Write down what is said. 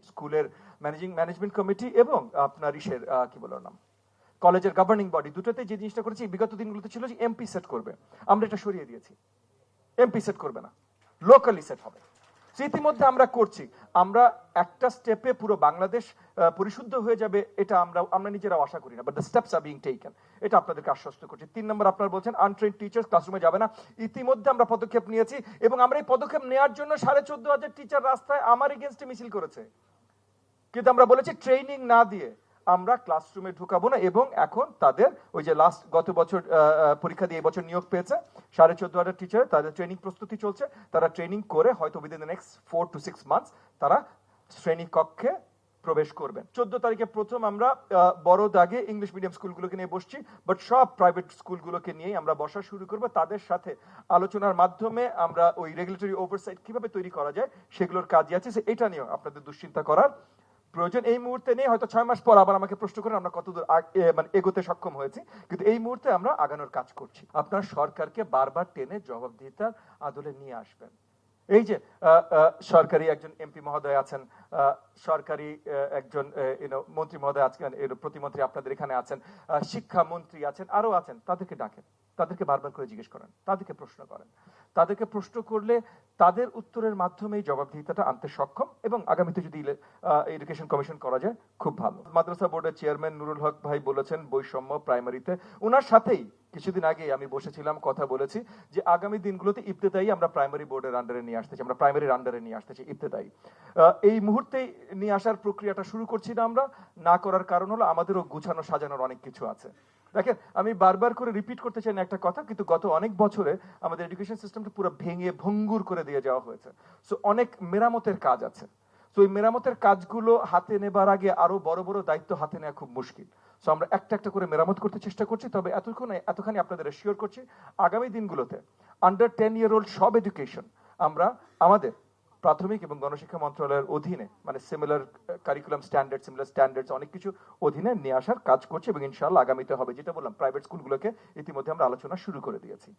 স্কুলের management committee এবং আপনার ইসের কি বলার নাম কলেজের গভর্নিং বডি দুটোতে যে জিনিসটা করেছি বিগত দিনগুলোতে ছিল যে এমপি সেট করবে, আমরা এটা সরিয়ে দিয়েছি। এমপি সেট করবে না, লোকালি সেট হবে। ইতিমধ্যে আমরা করছি, আমরা একটা স্টেপে পুরো বাংলাদেশ পরিশুদ্ধ হয়ে যাবে এটা আমরা নিজেরাও আশা করি না, but the steps are being taken, এটা আপনাদেরকে আশ্বস্ত করছি। 3 নম্বর, আপনারা বলছেন আনট্রেন্ড টিচার্স ক্লাসরুমে যাবে না। ইতিমধ্যে আমরা পদক্ষেপ নিয়েছি এবং আমরা এই পদক্ষেপ নেওয়ার জন্য 14,500 টিচার রাস্তায় আমার এগেইনস্টে মিছিল করেছে, কিন্তু আমরা বলেছি ট্রেনিং না দিয়ে আমরা ক্লাসরুমে ঢুকাবো না। এবং এখন তাদের ওই যে গত বছর পরীক্ষা দিয়ে এবছর নিয়োগ পেয়েছে 14,500 টিচার, তাদের ট্রেনিং প্রস্তুতি চলছে। তারা ট্রেনিং করে হয়তো within the next 4 to 6 months তারা শ্রেণী কক্ষে প্রবেশ করবেন। 14 তারিখে প্রথম আমরা বড় দাগে ইংলিশ মিডিয়াম স্কুলগুলোকে নিয়ে বসছি, বাট সব প্রাইভেট স্কুলগুলোকে নিয়ে আমরা বসা শুরু করব। তাদের সাথে আলোচনার মাধ্যমে আমরা ওই রেগুলেটরি ওভারসাইট কিভাবে তৈরি করা যায় সেগুলোর কাজই আছে। এটা নিয়েও আপনাদের দুশ্চিন্তা করার প্রয়োজন এই মুহূর্তে নেই। হয়তো 6 মাস পর আবার আমাকে প্রশ্ন করেন আমরা কতদূর মানে এগোতে সক্ষম হয়েছি, কিন্তু এই মুহূর্তে আমরা আগানোর কাজ করছি। আপনার সরকারকে বারবার টেনে জবাবদিহিতার আদলে নিয়ে আসবেন। এই যে সরকারি একজন এমপি মহোদয় আছেন, সরকারি একজন মন্ত্রী মহোদয় আছেন, প্রতিমন্ত্রী আপনাদের এখানে আছেন, শিক্ষামন্ত্রী আছেন, আরো আছেন, তাদেরকে ডাকেন, তাদেরকে বারবার করে জিজ্ঞেস করেন, তাদেরকে প্রশ্ন করেন। তাদেরকে প্রশ্ন করলে তাদের উত্তরের মাধ্যমেই জবাবদিহিতাটা আনতে সক্ষম, এবং আগামীতে যদি এডুকেশন কমিশন করা যায় খুব ভালো। মাদ্রাসা বোর্ডের চেয়ারম্যান নুরুল হক ভাই বলেছেন বৈষম্য প্রাইমারিতে, ওনার সাথেই কিছুদিন আগে আমি বসেছিলাম, কথা বলেছি যে আগামী দিনগুলোতে ইবতেদায়ী আমরা প্রাইমারি বোর্ডের আন্ডারে নিয়ে আসতেছি, আমরা প্রাইমারির আন্ডারে নিয়ে আসতেছি ইবতেদায়ী। এই মুহূর্তেই নিয়ে আসার প্রক্রিয়াটা শুরু করছি না আমরা, না করার কারণ হলো আমাদেরও গুছানো সাজানোর অনেক কিছু আছে। দেখেন, আমি বারবার করে রিপিট করতে চাই না একটা কথা, কিন্তু গত অনেক বছরে আমাদের এডুকেশন সিস্টেমটা পুরো ভেঙে ভঙ্গুর করে দিয়ে যাওয়া হয়েছে। সো অনেক মেরামতের কাজ আছে। তো এই মেরামতের কাজগুলো হাতে নেবার আগে আরো বড় বড় দায়িত্ব হাতে নেওয়া খুব মুশকিল। সো আমরা একটা একটা করে মেরামত করতে চেষ্টা করছি। তবে এতখানি আপনাদের অ্যাসিওর করছি, আগামী দিনগুলোতে আন্ডার 10 year old সব এডুকেশন আমরা আমাদের প্রাথমিক এবং গণশিক্ষা মন্ত্রণালয়ের অধীনে, মানে similar curriculum standard, similar standards অনেক কিছু অধীনে নিয়ে আসার কাজ করছি, এবং ইনশাআল্লাহ আগামীতে হবে। যেটা বললাম, প্রাইভেট স্কুলগুলোকে ইতিমধ্যে আমরা আলোচনা শুরু করে দিয়েছি।